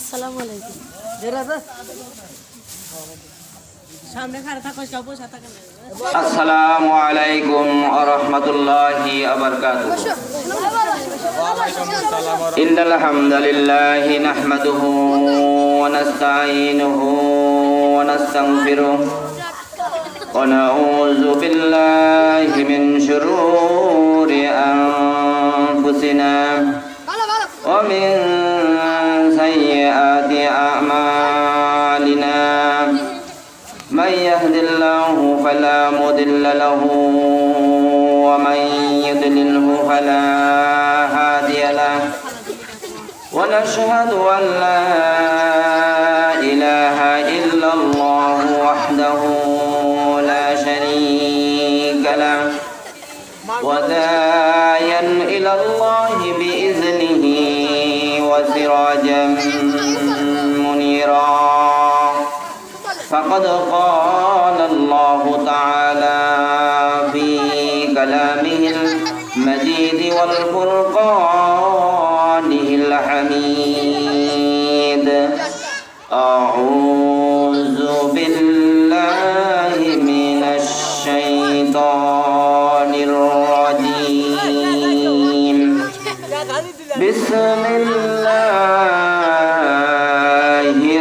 আসসালামু আলাইকুম। সামনে খাড়া থাকো, সব বসে থাকেন। আসসালামু আলাইকুম ওয়া রাহমাতুল্লাহি ওয়া বারাকাতুহু। ইন্নাল হামদালিল্লাহি নাহমাদুহু ওয়া নাস্তাঈনুহু ওয়া নাস্তাগফিরুহ ওয়া নাউযু বিল্লাহি মিন শুরুরি আনফুসিনা ওয়া মিন সাইয়্যাতি আ'মালিনা। من يهد الله فلا مضل له ومن يضلله فلا هادي له ونشهد أن لا إله إلا الله وحده لا شريك له وداعيا إلى الله بإذنه وسراجا منيرا. فقد قال الله تعالى في كلامه المجيد والفرقانه الحميد: أعوذ بالله من الشيطان الرجيم. بسم الله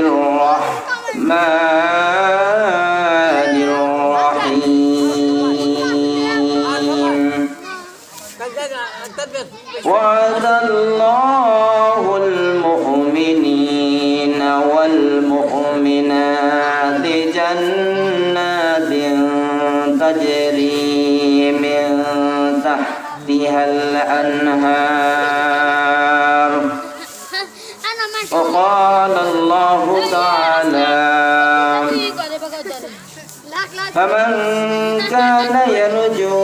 الرحمن وعد الله المؤمنين والمؤمنات جنات تجري من تحتها الأنهار. وقال الله تعالى: فمن كان يرجو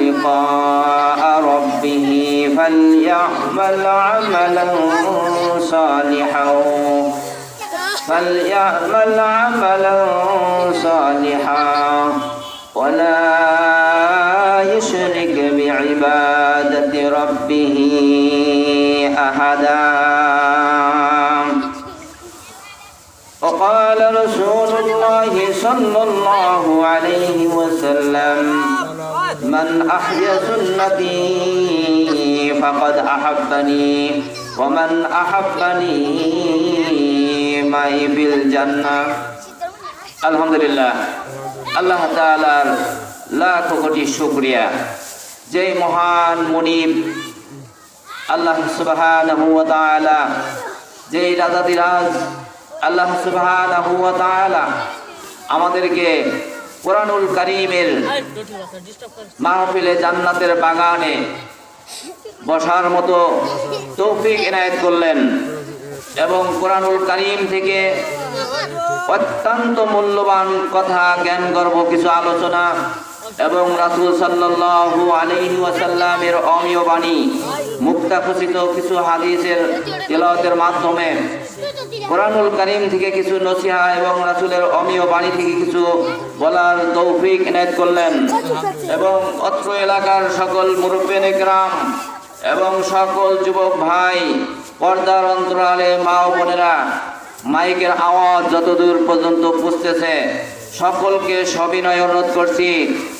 لقاء ربه فليعمل عملا صالحا ولا يشرك بعبادة ربه أحدا. وقال رسول الله صلى الله عليه وسلم: من أحيا سنتي فقد أحبني ومن أحبني معي في الجنة. আলহামদুলিল্লাহ, আল্লাহ তাআলার লাখ কোটি শুকরিয়া। যে মহান মুনিব আল্লাহ সুবহানাহু ওয়া তাআলা, যে রাজাদিরাজ আল্লাহ সুবহানাহু ওয়া তাআলা আমাদেরকে কোরআনুল কারীমের মাহফিলে জান্নাতের বাগানে বসার মতো তৌফিক এনায়েত করলেন এবং কোরআনুল কারীম থেকে অত্যন্ত মূল্যবান কথা, জ্ঞান গর্ভ কিছু আলোচনা এবং রাসূল সাল্লাল্লাহু আলাইহি ওয়াসাল্লামের অমীয় বাণী, মুক্তাখচিত কিছু হাদিসের তেলাওয়াতের মাধ্যমে কোরআনুল কারীম থেকে কিছু নসিহা এবং রাসূলের অমীয় বাণী থেকে কিছু বলার তৌফিক এনায়েত করলেন এবং অত্র এলাকার সকল মুরব্বিয়ানে কেরাম এবং সকল যুবক ভাই, পর্দার অন্তরালে মা ও বোনেরা, মাইকের আওয়াজ যতদূর পর্যন্ত পৌঁছতেছে সকলকে সবিনয় অনুরোধ করছি,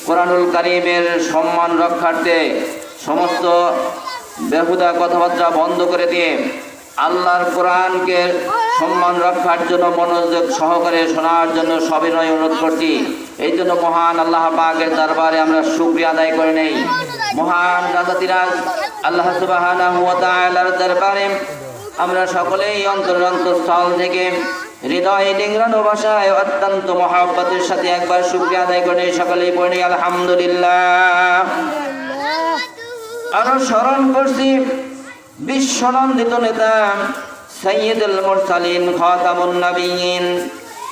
কোরআনুল কারীমের সম্মান রক্ষার্থে সমস্ত বেহুদা কথাবার্তা বন্ধ করে দিয়ে আল্লাহর কোরআনকে সম্মান রক্ষার জন্য মনোযোগ সহকারে শোনার জন্য সবিনয় অনুরোধ করছি। এই জন্য মহান আল্লাহ পাকের দরবারে আমরা শুকরিয়া আদায় করে নেই। মহান রাজাদিরাজ আল্লাহ সুবহানাহু ওয়া তাআলার দরবারে আমরা সকলেই অন্তরস্থল থেকে হৃদয় নিংড়ানো ভাষায় অত্যন্ত মহব্বতের সাথে একবার শুকরিয়া আদায় করে সকলেই পড়ি আলহামদুলিল্লাহ। আরো স্মরণ করছি বিশ্বনন্দিত নেতা সাইয়্যিদুল মুরসালিন খাতামুন নবিয়্যিন,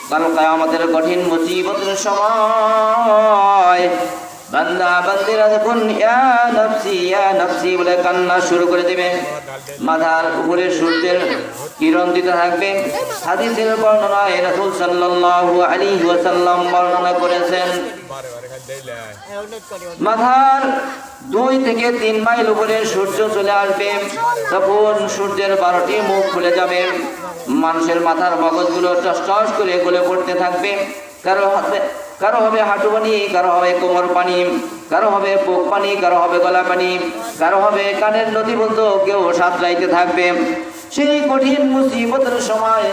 কাল কিয়ামতের কঠিন মুসিবতের সময় বান্দা বান্দিরা যখন ইয়া নফসি বলে কান্না শুরু করে দিবে, মাথার উপরে সূর্যের কিরণ দিতে থাকবে। হাদিসের বর্ণনায় রাসূল সাল্লাল্লাহু আলাইহি ওয়াসাল্লাম বর্ণনা করেছেন, মাথার 2 থেকে 3 মাইল উপরে সূর্য চলে আসবে, তখন সূর্যের 12টি মুখ খুলে যাবে। মানুষের মাথার মগজগুলো টস টস করে গলে পড়তে থাকবে। কারো হবে হাঁটু পানি, কারো হবে কোমর পানি, কারো হবে বুক পানি, কারো হবে গলা পানি, কারো হবে কানের নদী বন্ধ, কেউ সাঁতরাইতে থাকবে। সেই কঠিন মুসিবতের সময়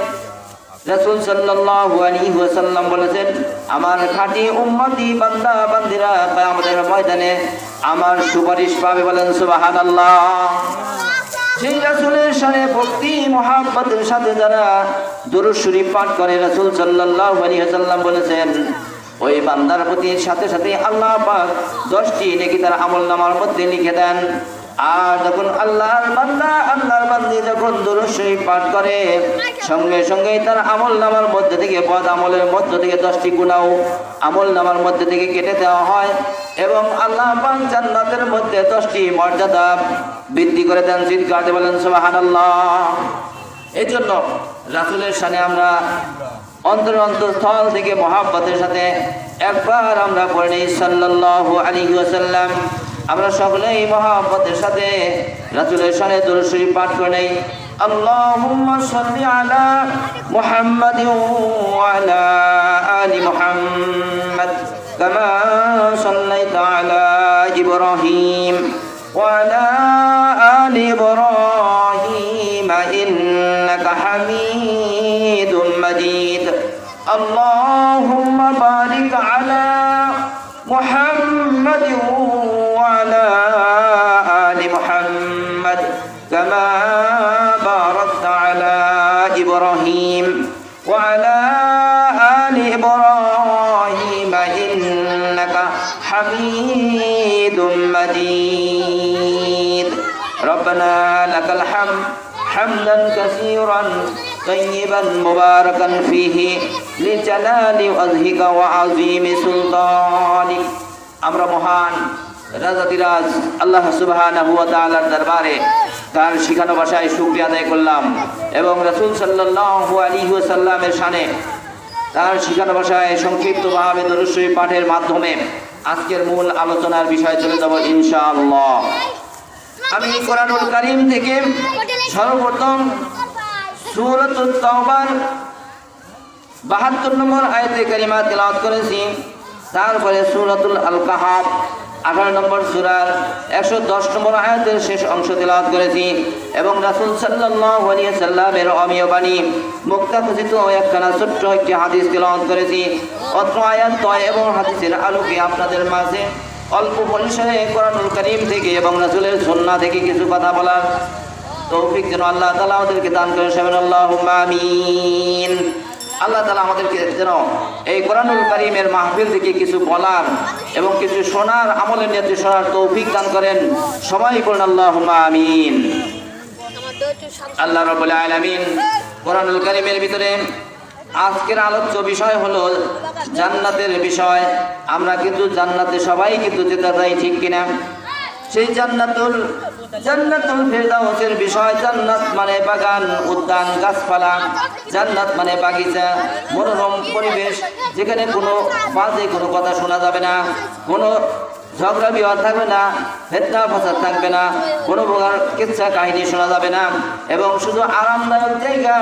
রাসূল সাল্লাল্লাহু আলাইহি ওয়াসাল্লাম বলেছেন, আমার খাঁটি উম্মতি বান্দা বান্দিরা কিয়ামতের ময়দানে আমার সুপারিশ পাবে। বলেন সুবহানাল্লাহ। সেই রাসূলের শানে ভক্তি মুহাব্বতের সাথে যারা দুরূদ শরীফ পাঠ করে, রাসূল সাল্লাল্লাহু আলাইহি ওয়াসাল্লাম বলেছেন, ওই বান্দার প্রতি সাথে সাথে আল্লাহ পাক 10টি নেকি তার আমলনামার মধ্যে লিখে দেন। আর যখন আল্লাহর বান্দি যখন দুরূদ শরীফ পাঠ করে, সঙ্গে সঙ্গে তার আমলনামার মধ্যে থেকে বদ আমলের মধ্য থেকে 10টি গুনাহ আমলনামার মধ্যে থেকে কেটে দেওয়া হয় এবং আল্লাহ পাক জান্নাতের মধ্যে 10টি মর্যাদা বৃদ্ধি করে দেন। চিৎকার দিয়ে বলেন সুবহানাল্লাহ। এই জন্য রাসূলের শানে আমরা অন্তরস্থল থেকে মহাব্বতের সাথে একবার আমরা পড়ে নিই সাল্লাল্লাহু আলাইহি ওয়াসাল্লাম। আমরা সকলেই মহাব্বতের সাথে রাসূলের শানে দুরূদ শরীফ পাঠ করে নেই। আল্লাহুম্মা সাল্লি আলা মুহাম্মাদিন ওয়া আলা আলি মুহাম্মাদ কামা সাল্লাইতা আলা ইব্রাহিম ওয়া আলা আলি ইব্রাহিম ইন্নাকা হামিদুম মাজিদ। আল্লাহুম্মা বারিক আলা محمد وعلى آل محمد كما باركت على إبراهيم وعلى آل إبراهيم إنك حميد مجيد. ربنا لك الحمد حمدا كثيرا طيبا مباركا فيه لجلال وجهك وعظيم سلطانك. আমরা মহান রাজাধিরাজ আল্লাহ সুবহানাহু ওয়া তাআলার দরবারে তার শিখানো ভাষায় শুকরিয়া আদায় করলাম এবং রাসূল সাল্লাল্লাহু আলাইহি ওয়াসাল্লামের শানে তার শিখানো ভাষায় সংক্ষিপ্তভাবে দরুদ শরীফ পাঠের মাধ্যমে আজকের মূল আলোচনার বিষয় চলে যাব ইনশাআল্লাহ। আমি কোরআনুল কারীম থেকে সর্বপ্রথম সূরাতুত তাওবার 72 নম্বর আয়াতে কারিমা তেলাওয়াত করেছি। তারপরে সূরাতুল আল কাহাফ 18 নম্বর সূরার 110 নম্বর আয়াতের শেষ অংশ তেলাওয়াত করেছি এবং রাসূল সাল্লাল্লাহু আলাইহি ওয়াসাল্লামের অমীয় বাণী মুক্তাখচিত একখানা ছোট্ট একটি হাদিস তেলাওয়াত করেছি। অত্র আয়াত এবং হাদিসের আলোকে আপনাদের মাঝে অল্প পরিসরে কোরআনুল কারীম থেকে এবং রাসূলের সুন্নাহ থেকে কিছু কথা বলার তৌফিক যেন আল্লাহ তাআলা আমাদেরকে দান করেন। সবাই আল্লাহুম্মা আমিন। আল্লাহ তাআলা আমাদেরকে যেন এই কোরআনুল কারীমের মাহফিল থেকে কিছু বলার এবং কিছু শোনার আমলের নিয়তে শোনার তৌফিক দান করেন। সবাই বলুন আল্লাহুম্মা আমিন। আল্লাহ রাব্বুল আলামিন কোরআনুল কারীমের ভিতরে আজকের আলোচ্য বিষয় হলো জান্নাতের বিষয়। আমরা কিন্তু জান্নাতে সবাই কিন্তু যেতে চাই, ঠিক কিনা? সেই জান্নাতুল ফেরদাউসের বিষয়। জান্নাত মানে বাগান, উদ্যান, গাছপালা। জান্নাত মানে বাগিচা, মনোরম পরিবেশ, যেখানে কোনো বাজে কোনো কথা শোনা যাবে না, কোনো ঝগড়া বিবাদ থাকবে না, ফিতনা ফাসাদ থাকবে না, কোনো প্রকার কিচ্ছা কাহিনী শোনা যাবে না এবং শুধু আরামদায়ক জায়গা।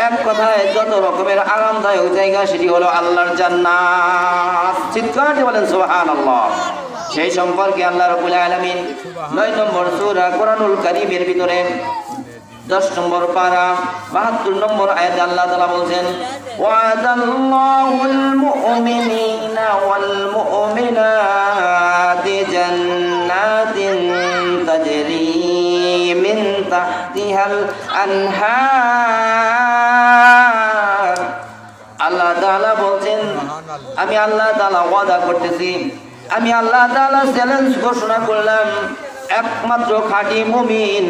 এক কথায় যত রকমের আরামদায়ক জায়গা, সেটি হলো আল্লাহর জান্নাত। চিৎকার দিয়ে বলেন সুবহানাল্লাহ। সেই সম্পর্কে আল্লাহ রাব্বুল আলামিন 9 নম্বর সূরা কোরআনুল কারীমের ভিতরে 10 নম্বর পারা 72 নম্বর আয়াতে আল্লাহ তাআলা বলেন, ওয়াদাল্লাহুল মুমিনিনা ওয়াল মুমিনাতি জান্নাতিন তাজরি মিন তাহতিহাল আনহার। আল্লাহ তাআলা বলেন, আমি আল্লাহ তাআলা ওয়াদা করতেছি, আমি আল্লাহ তাআলা চ্যালেঞ্জ ঘোষণা করলাম, একমাত্র খাঁটি মুমিন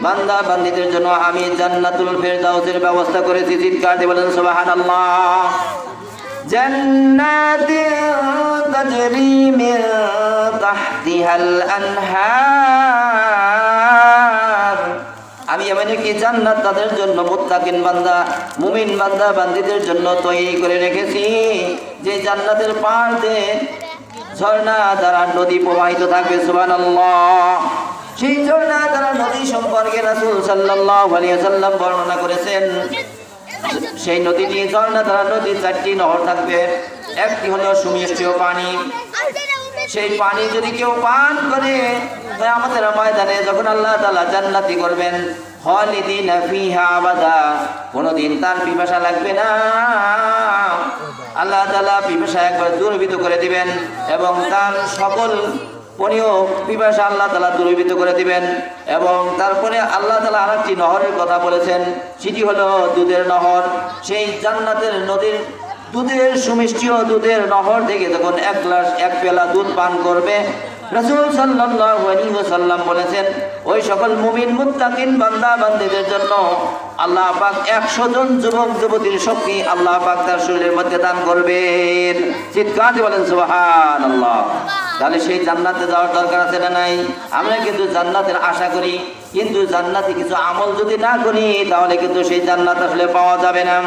বান্দা বান্দীদের জন্য আমি জান্নাতুল ফেরদাউসের ব্যবস্থা করেছি। চিৎকার দিয়ে বলেন সুবহানাল্লাহ। জান্নাতিন তাজরি মিন তাহতিহাল আনহার। আমি এমন একটি জান্নাত তাদের জন্য মুত্তাকিন বান্দা মুমিন বান্দা বান্দীদের জন্য তৈরি করে রেখেছি, যে জান্নাতের পার দিয়ে ঝর্ণা দ্বারা নদী প্রবাহিত থাকবে। সুবহানাল্লাহ। সেই ঝর্ণা দ্বারা নদী সম্পর্কে রাসূল সাল্লাল্লাহু আলাইহি ওয়াসাল্লাম বর্ণনা করেছেন, সেই নদীটি ঝর্ণা দ্বারা নদী 4টি নহর থাকবে। একটি হলো সুমিষ্ট পানি, সেই পানি যদি কেউ পান করে তাই আমাদের ময়দানে যখন আল্লাহ তাআলা জান্নাতি করবেন, খালিদিনা ফিহা আবাদা, কোনদিন তার পিপাসা লাগবে না। আল্লাহ তাআলা পিপাসা একবার দূরীভূত করে দিবেন এবং তার সকল পানীয় পিপাসা আল্লাহ তাআলা দূরীভূত করে দিবেন। এবং তারপরে আল্লাহ তাআলা আরেকটি নহরের কথা বলেছেন, সেটি হলো দুধের নহর। সেই জান্নাতের নদীর দুধের সুমিষ্টি দুধের নহর থেকে যখন এক পেলা দুধ পান করবে, রাসূল সাল্লাল্লাহু আলাইহি ওয়াসাল্লাম বলেছেন, ওই সকল মুমিন মুত্তাকিন বান্দা বান্দীদের জন্য আল্লাহ পাক 100 জন যুবক যুবতীর শক্তি আল্লাহ পাক তার শরীরের মধ্যে দান করবেন। চিৎকার দিয়ে বলেন সুবহানাল্লাহ। তাহলে সেই জান্নাতে যাওয়ার দরকার আছে না নাই? আমরা কিন্তু জান্নাতের আশা করি, কিন্তু জান্নাতে কিছু আমল যদি না করি তাহলে কিন্তু সেই জান্নাত আসলে পাওয়া যাবে না।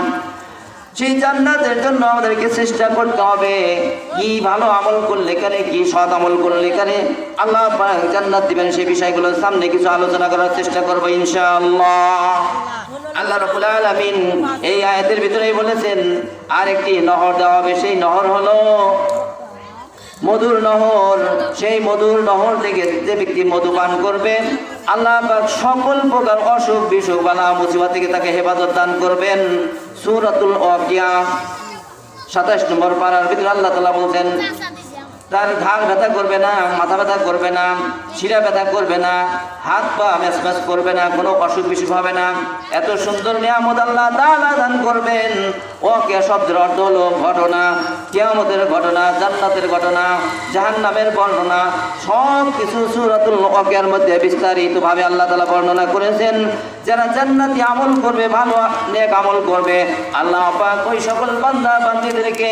সেই জান্নাতের জন্য আমাদেরকে চেষ্টা করতে হবে, কি ভালো আমল করলে কারে, কি সৎ আমল করলে কারে আল্লাহ পাক জান্নাত দিবেন, সেই বিষয়গুলোর সামনে কিছু আলোচনা করার চেষ্টা করব ইনশাআল্লাহ। আল্লাহ রাব্বুল আলামিন এই আয়াতের ভিতরেই বলেছেন আরেকটি নহর দেওয়া হবে, সেই নহর হলো মধুর নহর। সেই মধুর নহর থেকে যে ব্যক্তি মধু পান করবে আল্লাহ পাক সকল প্রকার অসুখ বিসুখ বালা মুসিবত থেকে তাকে হেফাজত দান করবেন। সূরাতুল ওয়াকিয়া 27 নম্বর পারার ভিতরে আল্লাহ তাআলা বলছেন, তার ঘাড় ব্যথা করবে না, মাথা ব্যথা করবে না, শিরা ব্যথা করবে না, হাত পা ম্যাচম্যাচ করবে না, কোনো অসুখ বিসুখ হবে না। এত সুন্দর নিয়ামত আল্লাহ তাআলা দান করবেন। ওয়াকিয়া শব্দের অর্থ হলো ঘটনা, কিয়ামতের ঘটনা, জান্নাতের ঘটনা, জাহান্নামের বর্ণনা, সব কিছু সূরাতুল ওয়াকিয়ার মধ্যে বিস্তারিতভাবে আল্লাহ তাআলা বর্ণনা করেছেন। যারা জান্নাতি আমল করবে, ভালো নেক আমল করবে, আল্লাহ পাক ওই সকল বান্দা বান্দীদেরকে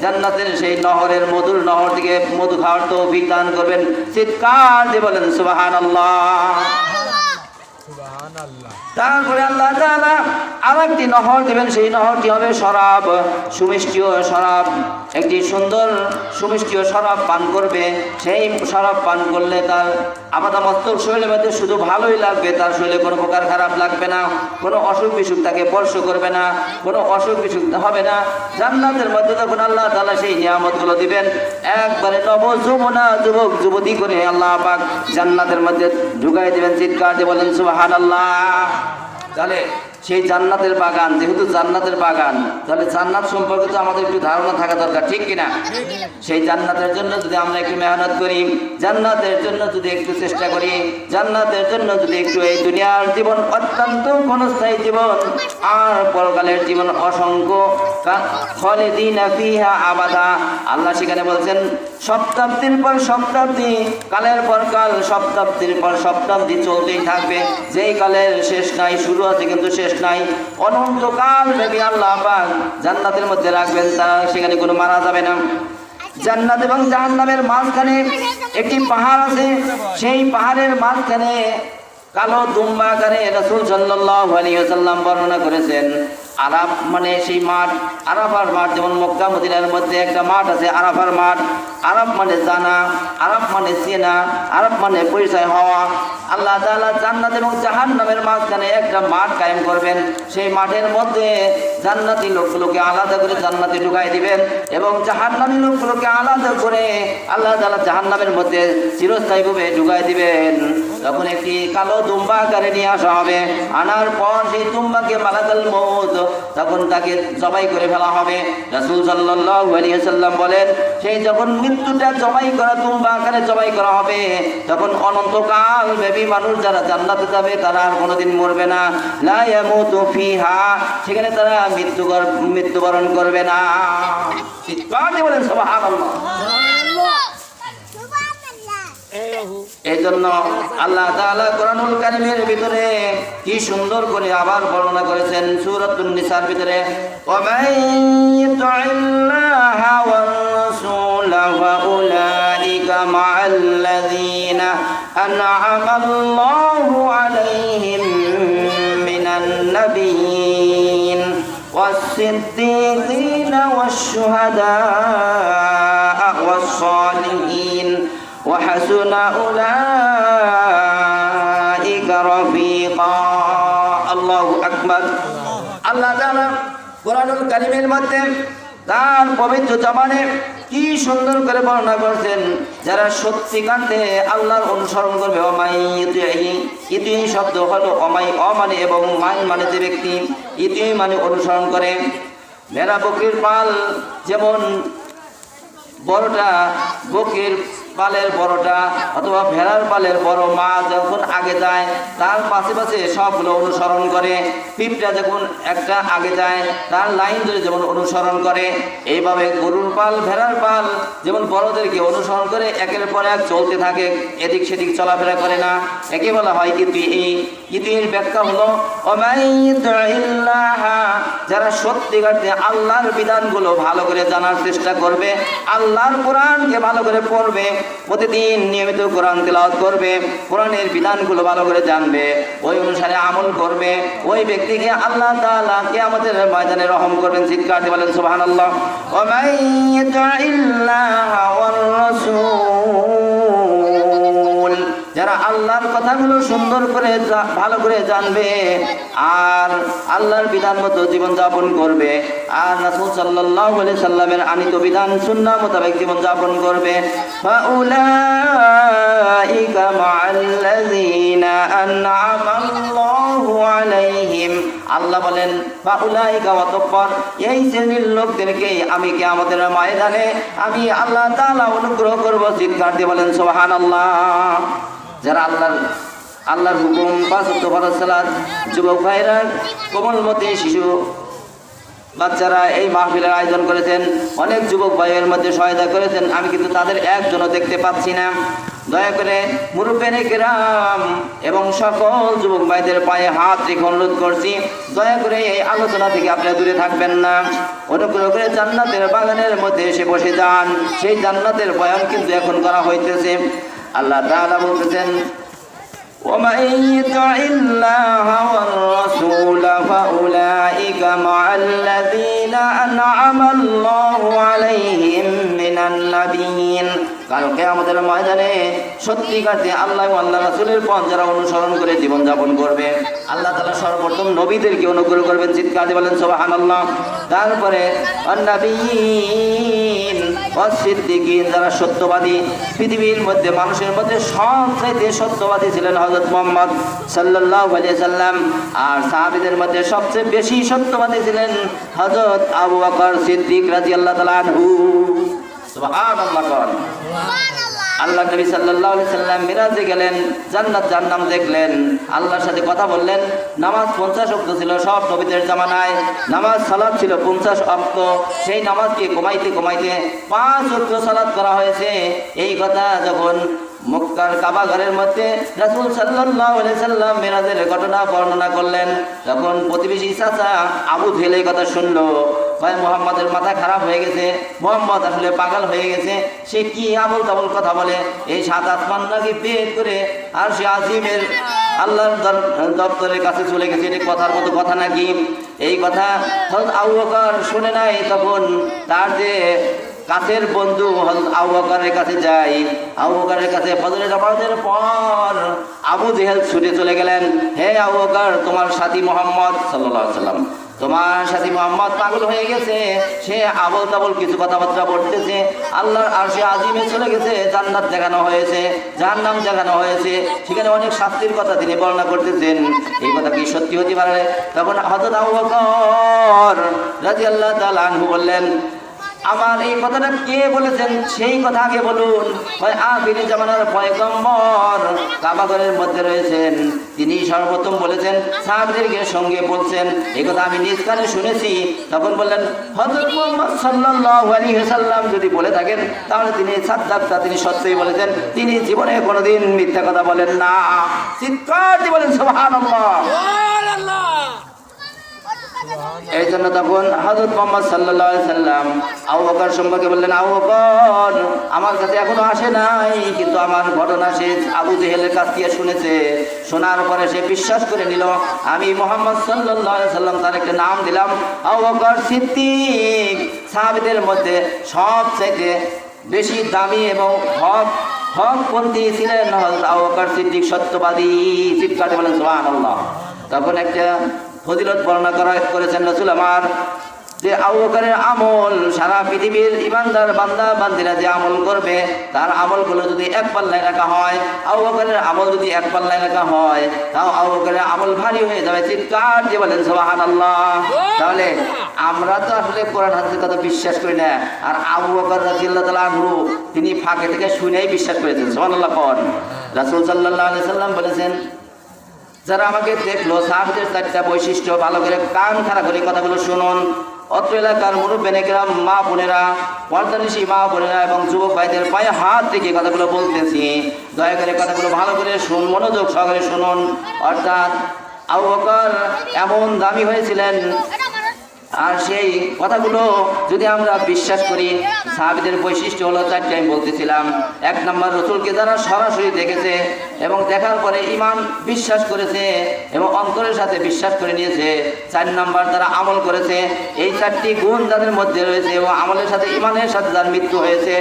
জান্নাতের সেই নহরের মধুর নহর থেকে মধু খাওয়ার তৌফিক দান করবেন। চিৎকার দিয়ে বলেন সুবহানাল্লাহ। তারপরে আল্লাহ তাআলা আরেকটি নহর দিবেন, সেই নহরটি হবে শরাব, সুমিষ্টীয় শরাব। একটি সুন্দর সুমিষ্টীয় শরাব পান করবে, সেই শরাব পান করলে তার আপাতমস্তক শরীরের মধ্যে শুধু ভালোই লাগবে, তার শরীরে কোনো প্রকার খারাপ লাগবে না, কোনো অসুখ বিসুখ তাকে স্পর্শ করবে না, কোনো অসুখ বিসুখ হবে না। জান্নাতের মধ্যে যখন আল্লাহ তাআলা সেই নিয়ামতগুলো দিবেন, একবারে নবযৌবনা যুবক যুবতী করে আল্লাহ পাক জান্নাতের মধ্যে ঢুকাই দিবেন। চিৎকার দিয়ে বলেন সুবহানাল্লাহ। তাহলে সেই জান্নাতের বাগান, যেহেতু জান্নাতের বাগান, তাহলে জান্নাত সম্পর্কে তো আমাদের একটু ধারণা থাকা দরকার, ঠিক কিনা? সেই জান্নাতের জন্য যদি আমরা একটু মেহনত করি, জান্নাতের জন্য যদি একটু চেষ্টা করি, জান্নাতের জন্য যদি একটু, এই দুনিয়ার জীবন অত্যন্ত ক্ষণস্থায়ী জীবন, আর পরকালের জীবন অসংখ্য, খালিদিনা ফিহা আবাদা। আল্লাহ সেখানে বলছেন শতাব্দীর পর শতাব্দী, কালের পর কাল, শতাব্দীর পর শতাব্দী চলতেই থাকবে। যেই কালের শেষ নাই, শুরু আছে কিন্তু শেষ নাই, অনন্তকাল ব্যাপী আল্লাহ পাক জান্নাতের মধ্যে রাখবেন, তারা সেখানে কোনো মারা যাবে না। জান্নাত এবং জাহান্নামের মাঝখানে একটি পাহাড় আছে, সেই পাহাড়ের মাঝখানে কালো দুম্বা আকারে রাসূল সাল্লাল্লাহু আলাইহি ওয়াসাল্লাম বর্ণনা করেছেন। আরাফ মানে সেই মাঠ, আরাফার মাঠ, যেমন মক্কা মদিনার মধ্যে একটা মাঠ আছে আরাফার মাঠ। আরাফ মানে জানা, আরাফ মানে চেনা, আরাফ মানে পরিচয় হওয়া। আল্লাহ তাআলা জান্নাত এবং জাহান্নামের মাঝখানে একটা মাঠ কায়েম করবেন। সেই মাঠের মধ্যে জান্নাতি লোকগুলোকে আলাদা করে জান্নাতে ঢুকাই দিবেন এবং জাহান্নামী লোকগুলোকে আলাদা করে আল্লাহ তাআলা জাহান্নামের মধ্যে চিরস্থায়ীভাবে ঢুকাই দিবেন। তখন একটি কালো দুম্বা আকারে নিয়ে আসা হবে, আনার পর সেই দুম্বাকে মালাকুল মউত, তখন তাকে জবাই করে ফেলা হবে। রাসূল সাল্লাল্লাহু আলাইহি ওয়াসাল্লাম বলেন, সেই যখন মৃত্যুটা জবাই করা, দুম্বা আকারে জবাই করা হবে, তখন অনন্তকাল ব্যাপী মানুষ যারা জান্নাতে যাবে তারা আর কোনোদিন মরবে না। লা ইয়ামুতু ফিহা, সেখানে তারা মৃত্যুবরণ করবে না। চিৎকার দিয়ে বলেন সুবহানাল্লাহ। এই জন্য আল্লাহ তাআলা কোরআনুল কারীমের ভিতরে কি সুন্দর করে আবার বর্ণনা করেছেন সূরাতুন নিসার ভিতরে, ওয়া মান ইউতি'ল্লাহা ওয়ার রাসূলা ওয়া উলাইকা মা'আল্লাযীনা আন'আমা আল্লাহু আলাইহিম মিনান নাবিয়্যিন ওয়াস-সিদ্দীকিনা ওয়াশ-শুহাদা'a ওয়াস-সালিহিন وحسن أولئك رفيقا الله أكبر আল্লাহ তাআলা কোরআনুল কারীমের মধ্যে তার পবিত্র জবানে কি সুন্দর করে বর্ণনা করেছেন, যারা সত্যিকান্তে আল্লাহর অনুসরণ করবে। অমাই ইতি শব্দ হলো অমাই অমানে এবং মাই মানে যে ব্যক্তি, ইতি মানে অনুসরণ করে। ভেড়া বকরির পাল যেমন বড়টা, বকরির পালের বড়টা অথবা ভেড়ার পালের বড় মা যখন আগে যায় তার পাশে পাশে সবগুলো অনুসরণ করে। পিঁপড়া যখন একটা আগে যায় তার লাইন ধরে যেমন অনুসরণ করে, এইভাবে গরুর পাল ভেড়ার পাল যেমন বড়দেরকে অনুসরণ করে একের পর এক চলতে থাকে, এদিক সেদিক চলাফেরা করে না, একে বলা হয় ইতি। ইতির ব্যাখ্যা হলো যারা সত্যিকারে আল্লাহর বিধানগুলো ভালো করে জানার চেষ্টা করবে, আল্লাহর কোরআনকে ভালো করে পড়বে, প্রতিদিন নিয়মিত কোরআন তেলাওয়াত করবে, কোরআনের বিধানগুলো ভালো করে জানবে, ওই অনুসারে আমল করবে, ওই ব্যক্তিকে আল্লাহ তাআলা কিয়ামতের ময়দানে রহম করবেন। চিৎকার দিয়ে বলেন সুবহানাল্লাহ। ওয়া মান ইউতি'ল্লাহা ওয়ার রাসূল, যারা আল্লাহর কথাগুলো সুন্দর করে ভালো করে জানবে আর আল্লাহর বিধান মতো জীবনযাপন করবে আর রাসূল সাল্লাল্লাহু আলাইহি সাল্লামের আনিত বিধান সুন্নাহ মোতাবেক জীবনযাপন করবে, ফাউলাইকা মা'আল্লাযীনা আন'আমা আল্লাহু আলাইহিম, আল্লাহ বলেন ফাউলাইকা, অতঃপর এই শ্রেণীর লোকদেরকে আমি কিয়ামতের ময়দানে আমি আল্লাহ তাআলা অনুগ্রহ করব। চিৎকার দিয়ে বলেন সুবহানাল্লাহ। যারা আল্লাহর হুকুম পাঁচ ওয়াক্ত ফরজ সালাত, যুবক ভাইরা, কোমলমতি শিশু বাচ্চারা এই মাহফিলের আয়োজন করেছেন, অনেক যুবক ভাইয়ের মধ্যে সহায়তা করেছেন, আমি কিন্তু তাদের একজনও দেখতে পাচ্ছি না। দয়া করে মুরব্বিয়ানে কেরাম এবং সকল যুবক ভাইদের পায়ে হাত রেখে অনুরোধ করছি, দয়া করে এই আলোচনা থেকে আপনারা দূরে থাকবেন না। অনুগ্রহ করে জান্নাতের বাগানের মধ্যে এসে বসে যান, সেই জান্নাতের বয়ান কিন্তু এখন করা হইতেছে। আল্লাহ তাআলা বলতেছেন, ومن يطع الله والرسول فأولئك مع الذين أنعم الله عليهم من النبيين, কাল কিয়ামতের ময়দানে সত্যিকারে আল্লাহ ও আল্লাহর রাসূলের পথ যারা অনুসরণ করে জীবনযাপন করবে, আল্লাহ তাআলা সর্বপ্রথম নবীদেরকে অনুগ্রহ করবেন। চিৎকার দিয়ে বলেন সুবহানাল্লাহ। তারপরে আন-নাবিয়্যিন ওয়াস-সিদ্দীকিন, যারা সত্যবাদী, পৃথিবীর মধ্যে মানুষের মধ্যে সবচেয়ে সত্যবাদী ছিলেন হযরত মুহাম্মদ সাল্লাল্লাহু আলাইহি সাল্লাম, আর সাহাবীদের মধ্যে সবচেয়ে বেশি সত্যবাদী ছিলেন হযরত আবু বকর সিদ্দিক রাদিয়াল্লাহু তাআলা আনহু। সুবহানাল্লাহ। আল্লাহ নবী সাল্লাল্লাহু আলাইহি সাল্লাম মিরাজে গেলেন, জান্নাত জাহান্নাম দেখলেন, আল্লাহর সাথে কথা বললেন। নামাজ 50 ওয়াক্ত ছিল সব নবীদের জামানায়, নামাজ সালাত ছিল 50 ওয়াক্ত, সেই নামাজকে কমাইতে কমাইতে 5 ওয়াক্ত সালাত করা হয়েছে। এই কথা যখন মক্কার কাবা ঘরের মধ্যে রাসূল সাল্লাল্লাহু আলাইহি সাল্লাম মিরাজের ঘটনা বর্ণনা করলেন, তখন প্রতিবেশী চাচা আবু জেহেল এই কথা শুনলো। ভাই মুহাম্মদের মাথা খারাপ হয়ে গেছে, মুহাম্মদ আসলে পাগল হয়ে গেছে, সে কি আবল তাবল কথা বলে, এই 7 আসমান নাকি বের করে আর সে আজিমের আল্লাহর দপ্তরের কাছে চলে গেছে, এটা কথার মতো কথা নাকি? এই কথা হযরত আবু বকর শুনে নাই। তখন তার যে কাছের বন্ধু আবু বকরের কাছে যাই, আবু বকরের কাছে ফজরের নামাজের পর আবু জেহেল ছুটে চলে গেলেন, হে আবু বকর, তোমার সাথী মুহাম্মদ সাল্লাল্লাহু আলাইহি সাল্লাম, তোমার সাথী মুহাম্মদ পাগল হয়ে গেছে, সে আবল তাবল কিছু কথাবার্তা বলতেছে, আল্লাহর আরশে আজিমে চলে গেছে, জান্নাত দেখানো হয়েছে, জাহান্নাম দেখানো হয়েছে, সেখানে অনেক শাস্তির কথা তিনি বর্ণনা করতেছেন। এই কথা কি সত্যি হতে পারে? তখন হযরত আবু বকর রাদিয়াল্লাহু তাআলা আনহু বললেন, আমার এই কথাটা কে বলেছেন সেই কথা আগে বলুন। আখির জামানার পয়গম্বর কাবাঘরের মধ্যে রয়েছেন, তিনি সর্বপ্রথম বলেছেন, সাহাবীদেরকে সঙ্গে বলছেন, এই কথা আমি নিজ কানে শুনেছি। তখন বললেন হযরত মুহাম্মদ সাল্লাল্লাহু আলাইহি ওয়াসাল্লাম যদি বলে থাকেন তাহলে তিনি সাদ্দাকতা, তিনি সত্যই বলেছেন, তিনি জীবনে কোনোদিন মিথ্যা কথা বলেন না। চিৎকার দিয়ে বলেন সুবহানাল্লাহ। এই জন্য তখন হযরত মুহাম্মদ সাল্লাল্লাহু আলাইহি সাল্লাম আবু বকর সম্পর্কে বললেন, আবু বকর আমার কাছে এখনো আসে নাই, কিন্তু আমার ঘটনা সে আবু জেহেলের কাছ থেকে শুনেছে। শোনার পরে সে বিশ্বাস করে নিল। আমি মুহাম্মদ সাল্লাল্লাহু আলাইহি সাল্লাম তার একটা নাম দিলাম আবু বকর সিদ্দিক। সাহাবীদের মধ্যে সবচাইতে বেশি দামি এবং হকপন্থী ছিলেন হযরত আবু বকর সিদ্দিক, সত্যবাদী। চিৎকার দিয়ে বলেন সুবহানাল্লাহ। তখন একটা ফজিলত বর্ণনা করেছেন রাসূল আমার, যে আবু বকরের আমল সারা পৃথিবীর ইমানদার বান্দা বান্দিরা যে আমল করবে তার আমলগুলো যদি এক পাল্লায় রাখা হয়, আবু বকরের আমল যদি এক পাল্লায় রাখা হয়, তাও আবু বকরের আমল ভারী হয়ে যাবে। চিৎকার দিয়ে বলেন সুবহানাল্লাহ। তাহলে আমরা তো আসলে কোরআন হাদিসের কথা বিশ্বাস করি না, আর আবু বকর রাদিয়াল্লাহু তাআলা আনহু তিনি ফাঁকে থেকে শুনেই বিশ্বাস করেছেন। সুবহানাল্লাহ। রাসূল সাল্লাল্লাহু আলাইহি সাল্লাম বলেছেন, যারা আমাকে দেখলো, সাহাবীদের চারটা বৈশিষ্ট্য ভালো করে কান খাড়া করে কথাগুলো শুনুন। অত্র এলাকার মুরব্বিনেরা, মা বোনেরা, পর্দানিশী মা বোনেরা এবং যুবক ভাইদের পায়ে হাত রেখে কথাগুলো বলতেছি, দয়া করে কথাগুলো ভালো করে মনোযোগ সহকারে শুনুন। অর্থাৎ আবু বকর এমন দামি হয়েছিলেন, আর সেই কথাগুলো যদি আমরা বিশ্বাস করি, সাহাবীদের বৈশিষ্ট্য হলো চারটি আমি বলতেছিলাম। এক নম্বর, রাসূলকে যারা সরাসরি দেখেছে এবং দেখার পরে ঈমান বিশ্বাস করেছে এবং অন্তরের সাথে বিশ্বাস করে নিয়েছে। 4 নম্বর, তারা আমল করেছে। এই 4টি গুণ যাদের মধ্যে রয়েছে এবং আমলের সাথে ঈমানের সাথে যার মৃত্যু হয়েছে,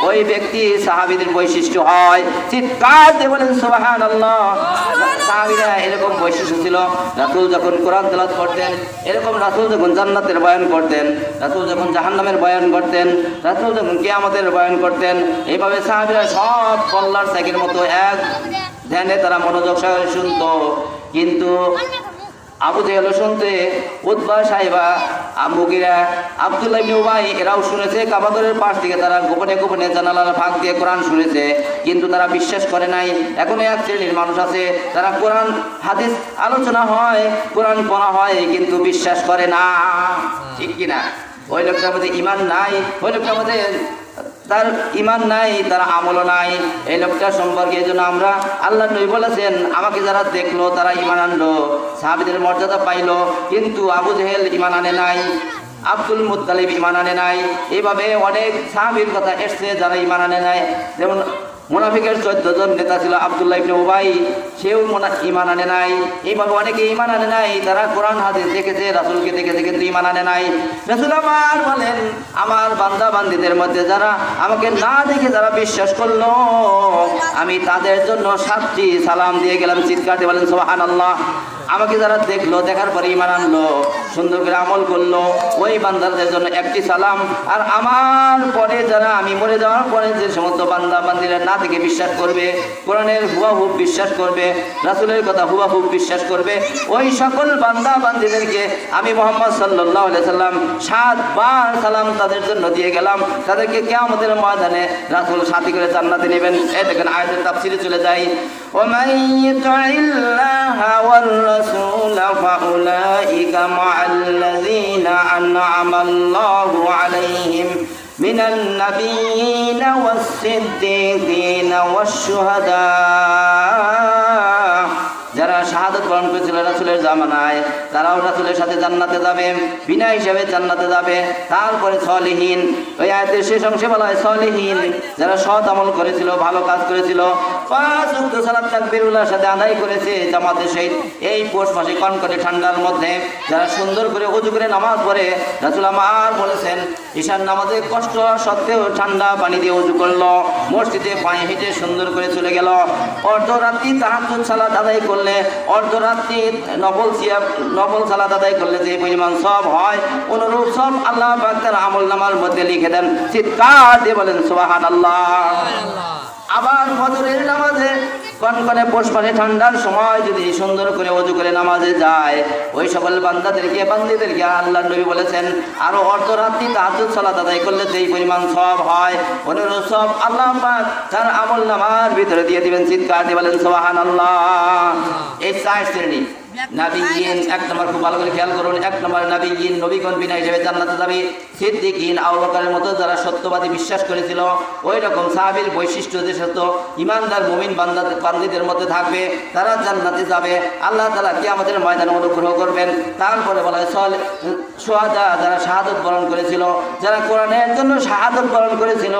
ওই ব্যক্তি সাহাবীদের বৈশিষ্ট্য হয়। চিৎকার দিয়ে বলেন সুবহানাল্লাহ। সাহাবীরা এরকম বৈশিষ্ট্য ছিল। রাসূল যখন কোরআন তেলাওয়াত করতেন, এরকম রাসূল যখন জান্নাতের বয়ান করতেন, রাসূল যখন জাহান্নামের বয়ান করতেন, রাসূল যখন কিয়ামতের বয়ান করতেন, এইভাবে সাহাবীরা সব পল্লার সাইকের মতো এক ধ্যানে তারা মনোযোগ সহকারে শুনতো। কিন্তু আবু জেহেল শুনতে, উতবা, সাইবা, মুগীরা, আব্দুল্লাহ ইবনে উবাই এরাও শুনেছে। কাবাঘরের পাশ থেকে তারা গোপনে গোপনে জানালার ফাঁক দিয়ে কোরআন শুনেছে, কিন্তু তারা বিশ্বাস করে নাই। এখনো এক শ্রেণীর মানুষ আছে, তারা কোরআন হাদিস আলোচনা হয়, কোরআন পড়া হয়, কিন্তু বিশ্বাস করে না। ঠিক কিনা? ওই লোকটার মধ্যে ঈমান নাই, ওই লোকটার মধ্যে তার ঈমান নাই, তার আমলও নাই। এই লোকটা সম্পর্কে এই জন্য আমরা, আল্লাহ নবী বলেছেন, আমাকে যারা দেখলো তারা ঈমান আনলো, সাহাবীদের মর্যাদা পাইলো, কিন্তু আবু জেহেল ঈমান আনে নাই, আব্দুল মুত্তালিব ঈমান আনে নাই। এইভাবে অনেক সাহাবীর কথা এসছে যারা ঈমান আনে নাই। যেমন মুনাফিকের 14 জন নেতা ছিল, আব্দুল্লাহ ইবনে উবাই, সেও ঈমান আনে নাই। এইভাবে অনেকে ঈমান আনে নাই, তারা কোরআন হাদিস দেখেছে, রাসূলকে দেখেছে, কিন্তু ঈমান আনে নাই। রাসূল আমার বলেন, আমার বান্দা বান্দীদের মধ্যে যারা আমাকে না দেখে যারা বিশ্বাস করলো, আমি তাদের জন্য 7টি সালাম দিয়ে গেলাম। চিৎকার দিয়ে বলেন সুবহানাল্লাহ। আমাকে যারা দেখলো, দেখার পরে ঈমান আনলো, সুন্দর করে আমল করলো, ওই বান্দাদের জন্য 1টি সালাম। আর আমার পরে যারা, আমি মরে যাওয়ার পরে যে সমস্ত বান্দা বান্দিরা না থেকে বিশ্বাস করবে, কোরআনের হুবহু বিশ্বাস করবে, রাসূলের কথা হুবহু বিশ্বাস করবে, ওই সকল বান্দা বান্দিদেরকে আমি মুহাম্মদ সাল্লাল্লাহু আলাইহি সাল্লাম 7 বার সালাম তাদের জন্য দিয়ে গেলাম। তাদেরকে কিয়ামতের ময়দানে রাসূল সাথী করে জান্নাতে নেবেন। এই দেখেন আয়াতের তাফসীরে চলে যাই। ومن يطع الله والرسول فأولئك مع الذين أنعم الله عليهم من النبيين والصديقين والشهداء। যারা শাহাদাত বরণ করেছিল রাসূলের জামানায়, তারাও রাসূলের সাথে জান্নাতে যাবে, বিনা হিসাবে জান্নাতে যাবে। তারপরে সলিহিন, ওই আয়াতের শেষ অংশে বলা হয় সলিহিন, যারা সৎ আমল করেছিল, ভালো কাজ করেছিল, 5 ওয়াক্ত সালাত তাকবীরুল্লাহর সাথে আদায় করেছে জামাতের সহিত। এই পৌষ মাসে কনকনে ঠান্ডার মধ্যে যারা সুন্দর করে ওযু করে নামাজ পড়ে, রাসূল আমার বলেছেন, ঈশার নামাজে কষ্ট সত্ত্বেও ঠান্ডা পানি দিয়ে ওযু করলো, মসজিদে পায়ে হেঁটে সুন্দর করে চলে গেল। অর্ধরাত্রি তাহাজ্জুদ সালাত আদায় করলে, অর্ধরাত্রি নফল সালাত আদায় করলে যে পরিমাণ সব হয়, অনুরূপ সব আল্লাহ পাক তার আমল নামার মধ্যে লিখে দেন। চিৎকার দিয়ে বলেন সুবহানাল্লাহ। আবার ফজরের নামাজে কনকনে পোষমাসে ঠান্ডার সময় যদি সুন্দর করে ওযু করে নামাজে যায়, ওই সকল বান্দিদেরকে আল্লাহ নবী বলেছেন আরো অর্ধরাত্রি তাহাজ্জুদ সালাত আদায় করলে যেই পরিমাণ সওয়াব হয়, অনুরূপ সওয়াব আল্লাহ পাক তার আমল নামার ভিতরে দিয়ে দিবেন। চিৎকার দিয়ে বলেন সুবহানাল্লাহ। এই 4 শ্রেণী নবীন, 1 নম্বর খুব ভালো করে খেয়াল করুন, 1 নম্বর নবীন, নবীগণ বিনা হিসেবে জান্নাতে যাবে। সিদ্দিকিন, আবু বকরের মতো যারা সত্যবাদী বিশ্বাস করেছিল, ওই রকম সাহাবীর বৈশিষ্ট্য যে সত্য ইমানদার মুমিন বান্দাদের মধ্যে থাকবে, তারা জান্নাতে যাবে। আল্লাহ তাআলা কিয়ামতের ময়দানে অনুগ্রহ করবেন। তারপরে বলা হয় শুহাদা, যারা শাহাদত বরণ করেছিল, যারা কোরআনের জন্য শাহাদত বরণ করেছিল।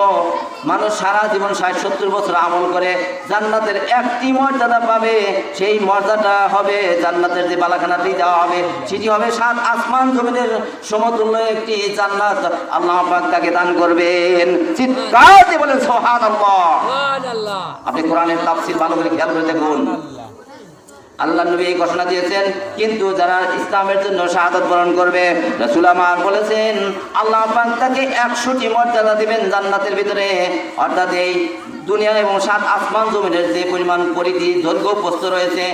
মানুষ সারা জীবন 60-70 বছর আমল করে জান্নাতের একটি মর্যাদা পাবে, সেই মর্যাদাটা হবে জান্নাতের যে বালাখানাটি দেওয়া হবে, সেটি হবে 7 আসমান জমিনের সমতুল্য একটি জান্নাত। আল্লাহ পাক তাকে দান করবেন। চিৎকার দিয়ে বলেন সুবহানাল্লাহ। আপনি কোরআনের তাফসীর ভালো করে খেয়াল করে দেখুন। আল্লাহ নবী এই ঘোষণা দিয়েছেন, কিন্তু যারা ইসলামের জন্য শাহাদাত বরণ করবে, রাসূল আমার বলেছেন আল্লাহ পাক তাকে 100টি মর্যাদা দিবেন জান্নাতের ভিতরে। অর্থাৎ এই দুনিয়া এবং 7 আসমান জমিনের যে পরিমাণ পরিধি দৈর্ঘ্য প্রস্থ রয়েছে,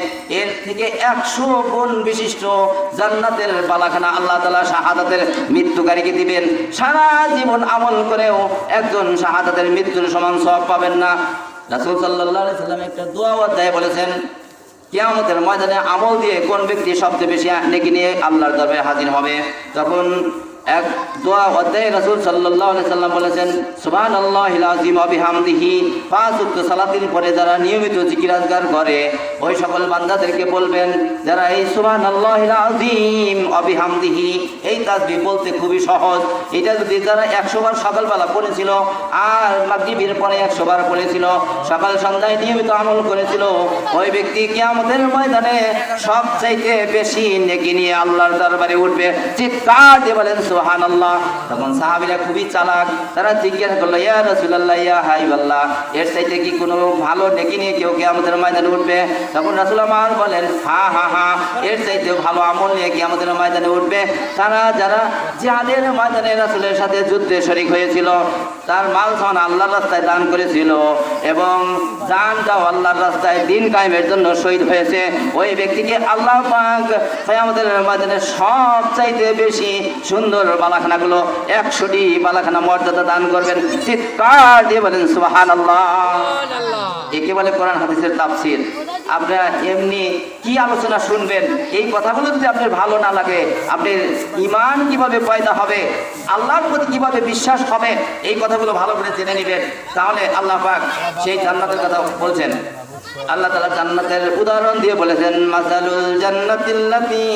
এর থেকে 100 গুণ বিশিষ্ট জান্নাতের বালাখানা আল্লাহ তাআলা শাহাদাতের মৃত্যুকারীকে দিবেন। সারা জীবন আমল করেও একজন শাহাদাতের মৃত্যুর সমান সওয়াব পাবেন না। রাসূল সাল্লাল্লাহু আলাইহি সাল্লাম একটা দোয়া অধ্যায়ে বলেছেন, কিয়ামতের ময়দানে আমল দিয়ে কোন ব্যক্তি সবচেয়ে বেশি নেকি নিয়ে আল্লাহর দরবারে হাজির হবে, তখন এক দোয়া অধ্যায়ে রাসূল সাল্লাল্লাহু আলাইহি সাল্লাম বলেছেন সুবহানাল্লাহিল আযীম ওয়া বিহামদিহি। 5 ওয়াক্ত সালাতের পরে যারা নিয়মিত জিকির আজকার করে, ওই সকল বান্দাদেরকে বলবেন যারা এই সুবহানাল্লাহিল আযীম ওয়া বিহামদিহি এই তাসবিহ বলতে খুবই সহজ, এটা যদি যারা 100 বার সকালবেলা পড়েছিল আর মাগরিবের পরে 100 বার পড়েছিল, সকাল সন্ধ্যায় নিয়মিত আমল করেছিল, ওই ব্যক্তি কিয়ামতের ময়দানে সবচাইতে বেশি নেকি নিয়ে আল্লাহর দরবারে উঠবে। চিৎকার দিয়ে বলেন সুবহানাল্লাহ। তখন সাহাবীরা খুবই চালাক, তারা জিজ্ঞাসা করলো ইয়া রাসূলুল্লাহ, ইয়া হাবিবাল্লাহ, এর চাইতে কি কোনো ভালো নেকি নিয়ে কেউ কিয়ামতের ময়দানে উঠবে? তখন রাসূল আমার বলেন হ্যাঁ, এর চাইতে ভালো আমল নিয়ে কিয়ামতের ময়দানে উঠবে তারা যারা জিহাদের ময়দানে রাসূলের সাথে যুদ্ধে শরীক হয়েছিল, তার মাল সামান আল্লাহর রাস্তায় দান করেছিল এবং জানটাও আল্লাহর রাস্তায় দিন কায়েমের জন্য শহীদ হয়েছে, ওই ব্যক্তিকে আল্লাহ পাক কিয়ামতের ময়দানে সবচাইতে বেশি সুন্দর বালাখানাগুলো 100টি বালাখানা মর্যাদা দান করবেন। চিৎকার দিয়ে বলেন সুবহানাল্লাহ। একে বলে কোরআন হাদিসের তাফসীর। আপনারা এমনি কি আলোচনা শুনবেন, এই কথাগুলো যদি আপনার ভালো না লাগে, আপনার ঈমান কিভাবে পয়দা হবে, আল্লাহর প্রতি কিভাবে বিশ্বাস হবে, এই কথাগুলো ভালো করে জেনে নেবেন, তাহলে আল্লাহ পাক সেই জান্নাতের কথা বলছেন। আল্লাহ তাআলা জান্নাতের উদাহরণ দিয়ে বলেছেন মাসালুল জান্নাতিল্লাতী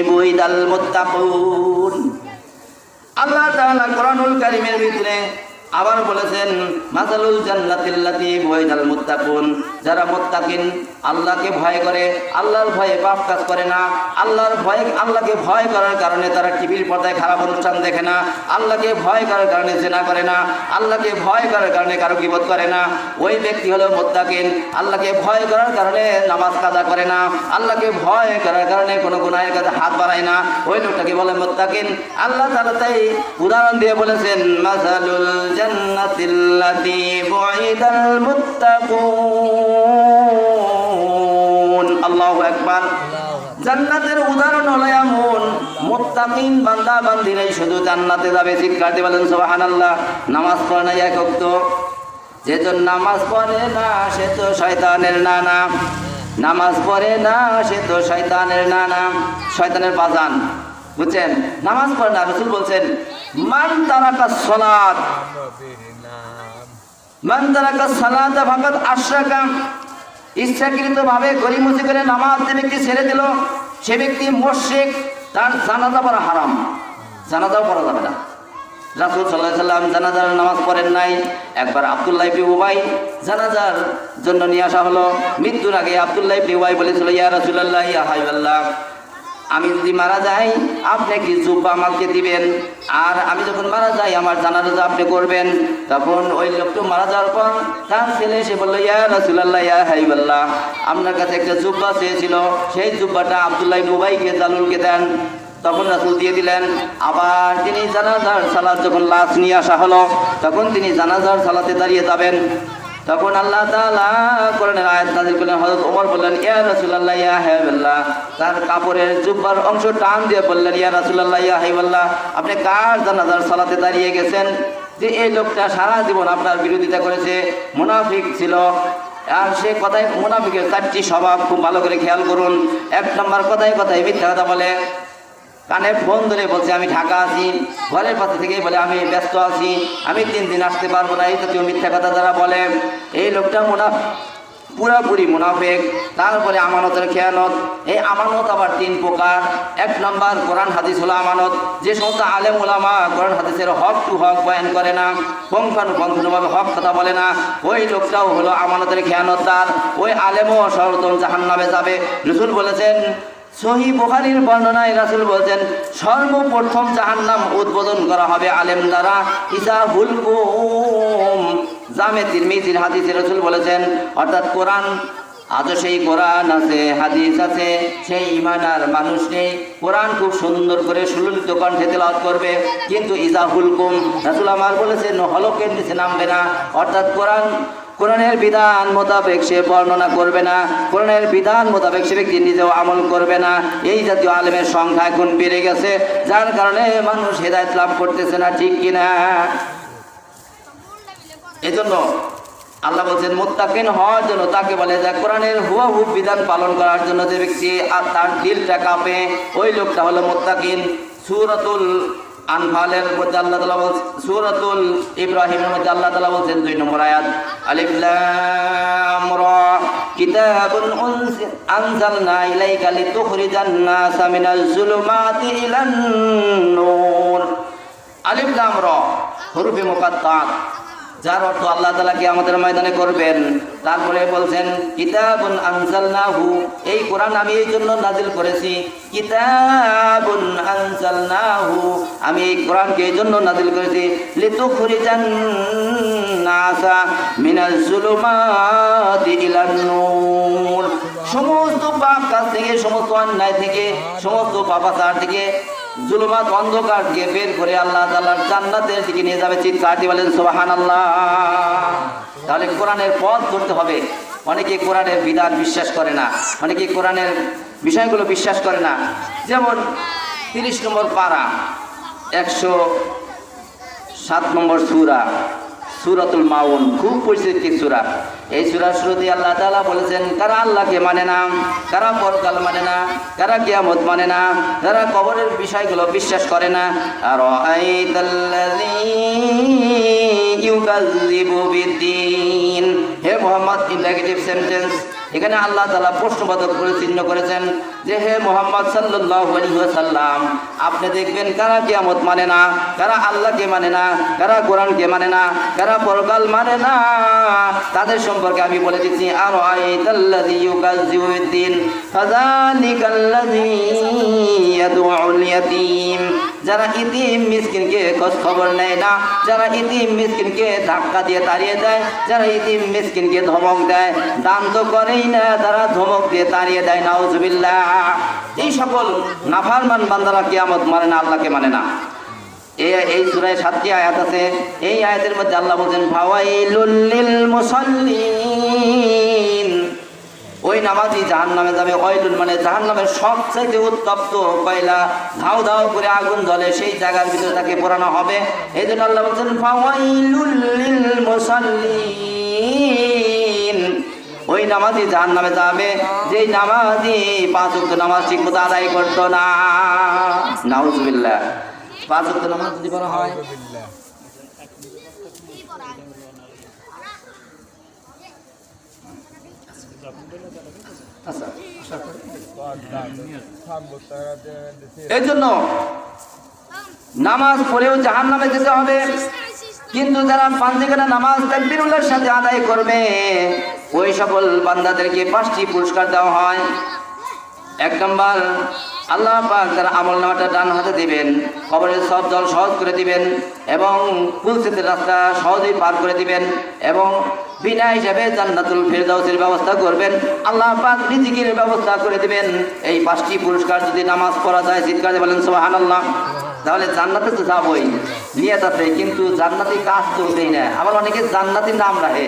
বুইদাল মুত্তাকুন। আল্লাহ তাআলা কোরআনুল কারীমের ভিতরে আবার বলেছেন মাসালুল জান্নাতিল্লাতী বুইদাল মুত্তাকুন, যারা মুত্তাকিন, আল্লাহকে ভয় করে, আল্লাহর ভয়ে পাপ কাজ করে না, আল্লাহকে ভয় করার কারণে তারা টিভির পর্দায় খারাপ অনুষ্ঠান দেখে না, আল্লাহকে ভয় করার কারণে জিনা করে না, আল্লাহকে ভয় করার কারণে কারো গীবত করে না, ওই ব্যক্তি হলো মুত্তাকিন। আল্লাহকে ভয় করার কারণে নামাজ কাজা করে না, আল্লাহকে ভয় করার কারণে কোনো গুনাহের কাজে হাত বাড়ায় না, ওই লোকটাকে বলে মুত্তাকিন। আল্লাহ তাআলা তাই উদাহরণ দিয়ে বলেছেন মাসালুল জান্নাতিল্লাতী বুইদাল মুত্তাকুন। আল্লাহু আকবার। জান্নাতের উদাহরণ হলো এমন, মুত্তাকিন বান্দা বান্দিরাই শুধু জান্নাতে যাবে। চিৎকার দিয়ে বলেন সুবহানাল্লাহ। নামাজ পড়ে না এক ওয়াক্ত, যেজন নামাজ পড়ে না সে তো শয়তানের নানা, নামাজ পড়ে না সে তো শয়তানের নানা, শয়তানের বাজান, বুঝছেন? নামাজ পড়ে না, রাসূল বলছেন মান তারাকাস সালাত ফাকাদ আশরাকা, ইচ্ছাকৃতভাবে গরিমসি করে নামাজ যে ব্যক্তি ছেড়ে দিল সে ব্যক্তি মুশরিক, তার জানাজা পড়া হারাম, জানাজাও পড়া যাবে না। রাসূল সাল্লাল্লাহু আলাইহি সাল্লাম জানাজার নামাজ পড়েন নাই। একবার আব্দুল্লাহ ইবনে উবাই জানাজার জন্য নিয়ে আসা হলো। মৃত্যুর আগে আব্দুল্লাহ ইবনে উবাই বলেছিল ইয়া রাসূলুল্লাহ, ইয়া হাবিবাল্লাহ, আমি যদি মারা যাই আপনি কি জুব্বা আমাকে দিবেন, আর আমি যখন মারা যাই আমার জানাজা আপনি করবেন। তখন ওই লোকটা মারা যাওয়ার পর তার ছেলে এসে বললো ইয়া রাসূলুল্লাহ, ইয়া হাবিবাল্লাহ, আপনার কাছে একটা জুব্বা চেয়েছিল, সেই জুব্বাটা আব্দুল্লাহ ইবনে উবাইকে জালুলকে দেন। তখন রাসূল দিয়ে দিলেন। আবার তিনি জানাজার সালাত, যখন লাশ নিয়ে আসা হলো তখন তিনি জানাজার সালাতে দাঁড়িয়ে যাবেন। তখন আল্লাহ তাআলা কোরআনের আয়াত নাযিল করলেন। হযরত ওমর বললেন, ইয়া রাসূলুল্লাহ, ইয়া হাবিবাল্লাহ, তার কাপড়ের জুব্বার অংশ টান দিয়ে বললেন, ইয়া রাসূলুল্লাহ, ইয়া হাবিবাল্লাহ, আপনি কার জানাজার সালাতে দাঁড়িয়ে গেছেন যে এই লোকটা সারা জীবন আপনার বিরোধিতা করেছে, মুনাফিক ছিল। আর সে কথায় মুনাফিকের 4টি স্বভাব খুব ভালো করে খেয়াল করুন। 1 নম্বর, কথায় কথায় মিথ্যা কথা বলে। কানে ফোন ধরে বলছে আমি ঢাকা আছি, ঘরের পাশে থেকেই বলে আমি ব্যস্ত আছি, আমি 3 দিন আসতে পারবো না, এই জাতীয় মিথ্যা কথা যারা বলে এই লোকটা পুরাপুরি মুনাফিক। তারপরে আমানতের খেয়ানত। এই আমানত আবার 3 প্রকার। 1 নম্বর, কোরআন হাদিস হলো আমানত। যে সমস্ত আলেম ওলামা কোরআন হাদিসের হক টু হক বয়ান করে না, পঙ্খানুপঙ্খানুভাবে হক কথা বলে না, ওই লোকটাও হলো আমানতের খেয়ানতদার। ওই আলেমও সর্বপ্রথম জাহান্নামে যাবে। রাসূল বলেছেন, সহিহ বুখারীর বর্ণনায় রাসূল বলেছেন, সর্বপ্রথম জাহান্নাম উদ্বোধন করা হবে আলেম দ্বারা। ইসা হুলকুম, জামে তিরমিজির হাদিসে রাসূল বলেছেন, অর্থাৎ কোরআন আজও সেই কোরআন আছে, হাদিস আছে, সেই ঈমান আর মানুষ নেই। কোরআন খুব সুন্দর করে সুললিত কণ্ঠে তেলাওয়াত করবে, কিন্তু ইজা হুলকুম, রাসূল আমার বলেছেন হলকের নিচে নামবে না। অর্থাৎ কোরআনের বিধান মোতাবেক সে বর্ণনা করবে না, কোরআনের বিধান মোতাবেক সে ব্যক্তি নিজেও আমল করবে না। এই জাতীয় আলেমের সংখ্যা এখন বেড়ে গেছে, যার কারণে মানুষ হেদায়েত লাভ করতেছে না, ঠিক কিনা? এজন্য আল্লাহ বলছেন মুত্তাকিন হওয়ার জন্য তাকে বলে যে কোরআনের হুবহু বিধান পালন করার জন্য যে ব্যক্তি আর তার দিলটা কাঁপে, ওই লোকটা হলো মুত্তাকিন। সূরাতুল আনফালের মধ্যে আল্লাহ তাআলা বলছেন, সূরাতুল ইব্রাহিমের মধ্যে আল্লাহ তাআলা বলছেন 2 নম্বর আয়াত, আলিফ লাম রা, কিতাবুন আনজালনা ইলাইকা লিতুখরিজান নাসা মিনাজ যুলুমাতি ইলান নূর। আলিফ লাম রা হরফে মুকাত্তাত, যার অর্থ আল্লাহ তাআলা কিয়ামতের ময়দানে করবেন। তারপরে বলছেন কিতাবুন আনজালনাহু, এই কোরআন আমি এই জন্য নাজিল করেছি। কিতাবুন আনজালনাহু, আমি এই কোরআনকে এই জন্য নাজিল করেছি লিতুখরিজান নাসা মিনাজ যুলুমাতি ইলান নূর, সমস্ত পাপ কাজ থেকে, সমস্ত অন্যায় থেকে, সমস্ত পাপাচার থেকে, জুলুমাত অন্ধকার থেকে বের করে আল্লাহ তাআলার জান্নাতের দিকে নিয়ে যাবে। চিৎকার দিয়ে বলেন সুবহানাল্লাহ। তাহলে কোরআনের পথ ধরতে হবে। অনেকে কোরআনের বিধান বিশ্বাস করে না, অনেকে কোরআনের বিষয়গুলো বিশ্বাস করে না। যেমন 30 নম্বর পারা 107 নম্বর সূরা, সূরাতুল মাউন, খুব পরিচিত সূরা। এই সূরার শুরুতে আল্লাহ তাআলা বলেছেন, কারা আল্লাহকে মানে না, কারা পরকাল মানে না, কারা কিয়ামত মানে না, যারা কবরের বিষয়গুলো বিশ্বাস করে না, আর আইতাল্লাযী ইউকাযযিবু বিদ্দীন। হে মুহাম্মদ, ইন্টারগেটিভ সেন্টেন্স। এখানে আল্লাহ তাআলা প্রশ্নবোধক করে চিহ্ন করেছেন যে হে মুহাম্মদ সাল্লাল্লাহু আলাইহি ওয়াসাল্লাম, আপনি দেখবেন কারা কিয়ামত মানে না, কারা আল্লাহকে মানে না, কারা কোরআনকে মানে না, কারা পরকাল মানে না, তাদের সম্পর্কে আমি বলে দিচ্ছি। আর আইতাল্লাযী ইউকাযযিবু বিদ্দীন ফাযালিকাল্লাযী ইয়াদউল ইয়াতীম, যারা ইতিম মিসকিনকে খোঁজ খবর নেয় না, যারা ইতিম মিসকিনকে ধাক্কা দিয়ে তাড়িয়ে দেয়, যারা ইতিম মিসকিনকে ধমক দেয়, দান তো করেই না, তারা ধমক দিয়ে তাড়িয়ে দেয়, নাউজুবিল্লাহ। এই সকল নাফরমান বান্দারা কিয়ামত মানে না, আল্লাহকে মানে না। এই সূরায় 7টি আয়াত আছে। এই আয়াতের মধ্যে আল্লাহ বলেন ফাওয়াইলুল লিল মুসাল্লিন, ওই নামাজি জাহান্নামে যাবে। ওয়াইলুন মানে জাহান্নামের সবচাইতে উত্তপ্ত কয়লা, ধাও ধাও করে আগুন জ্বলে, সেই জায়গার ভিতরে তাকে পোড়ানো হবে। এই জন্য আল্লাহ বলছেন ফাওয়াইলুল লিল মুসাল্লিন, ওই নামাজি জাহান্নামে যাবে যেই নামাজি 5 ওয়াক্ত নামাজ ঠিকমতো আদায় করতো না। নাউজুবিল্লাহ। 5 ওয়াক্ত নামাজ যদি পড়া হয়, এই জন্য নামাজ পড়েও জাহান্নামে যেতে হবে। কিন্তু যারা পাঁচদিকের নামাজ তাকবীরুল্লাহর সাথে আদায় করবে, ওই সকল বান্দাদেরকে 5টি পুরস্কার দেওয়া হয়। 1 নম্বর, আল্লাহ পাক তার আমলনামাটা ডান হাতে দিবেন, কবরের সব জল সহজ করে দিবেন এবং ফুলসিতের রাস্তা সহজেই পার করে দিবেন এবং বিনা হিসাবে জান্নাতুল ফেরদাউসের ব্যবস্থা করবেন। আল্লাহ পাক রিজিকের ব্যবস্থা করে দিবেন। এই 5টি পুরস্কার যদি নামাজ পড়া যায়, চিৎকার দিয়ে বলেন সুবহানাল্লাহ। তাহলে জান্নাতে তো যাবই, নিয়ত আছে, কিন্তু জান্নাতি কাজ চলতেই না। আবার অনেকে জান্নাতির নাম রাখে,